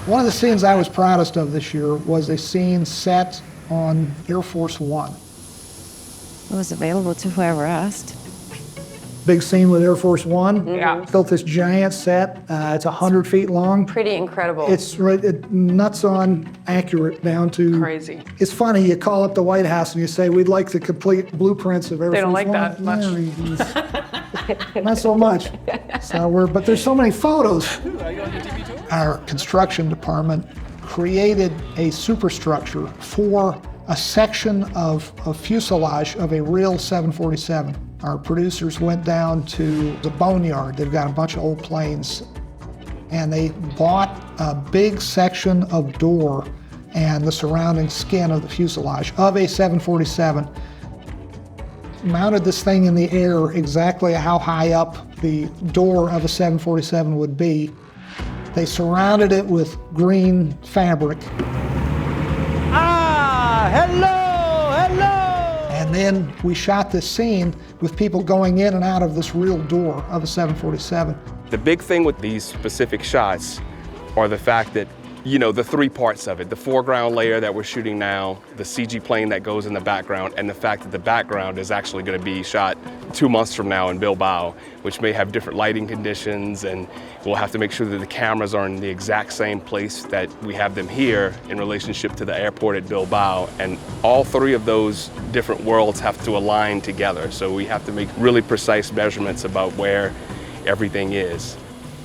One of the scenes I was proudest of this year was a scene set on Air Force One. It was available to whoever asked. Big scene with Air Force One. Yeah. Built this giant set. It's 100 feet long. Pretty incredible. It's nuts on accurate down to... Crazy. It's funny, you call up the White House and you say, we'd like the complete blueprints of Air They don't Force like One. that much. Not so much. But there's so many photos. Our construction department created a superstructure for a section of fuselage of a real 747. Our producers went down to the boneyard. They've got a bunch of old planes. And they bought a big section of door and the surrounding skin of the fuselage of a 747. Mounted this thing in the air exactly how high up the door of a 747 would be. They surrounded it with green fabric. And then we shot this scene with people going in and out of this real door of a 747. The big thing with these specific shots are the fact that, you know, the three parts of it, the foreground layer that we're shooting now, the CG plane that goes in the background, and the fact that the background is actually going to be shot 2 months from now in Bilbao, which may have different lighting conditions, and we'll have to make sure that the cameras are in the exact same place that we have them here in relationship to the airport at Bilbao. And all three of those different worlds have to align together. So we have to make really precise measurements about where everything is.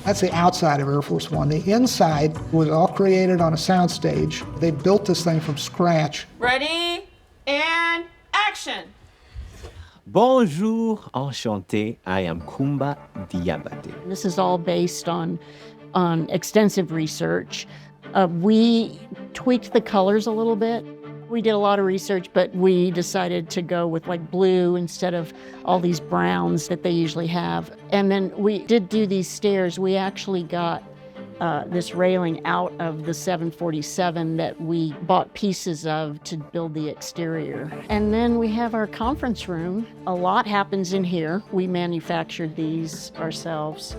That's the outside of Air Force One. The inside was all created on a soundstage. They built this thing from scratch. Ready, and action! Bonjour, enchanté. I am Kumba Diabate. This is all based on extensive research. We tweaked the colors a little bit. We did a lot of research, but we decided to go with like blue instead of all these browns that they usually have. And then we did do these stairs. We actually got this railing out of the 747 that we bought pieces of to build the exterior. And then we have our conference room. A lot happens in here. We manufactured these ourselves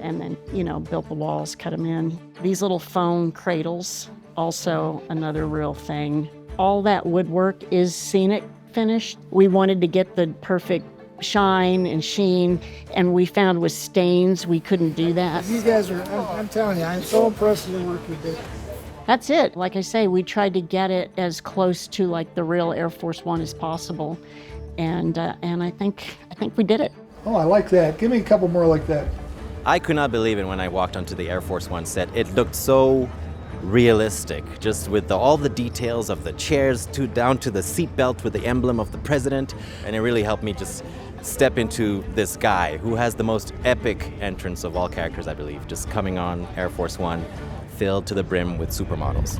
and then, you know, built the walls, cut them in. These little foam cradles, also another real thing. All that woodwork is scenic finished. We wanted to get the perfect shine and sheen, and we found with stains we couldn't do that. You guys are, I'm telling you, I'm so impressed with the work you did. That's it. Like I say, we tried to get it as close to like the real Air Force One as possible, and I think we did it. Oh, I like that. Give me a couple more like that. I could not believe it when I walked onto the Air Force One set. It looked so realistic, just with all the details of the chairs down to the seat belt with the emblem of the president, and it really helped me just step into this guy who has the most epic entrance of all characters, I believe, just coming on Air Force One, filled to the brim with supermodels.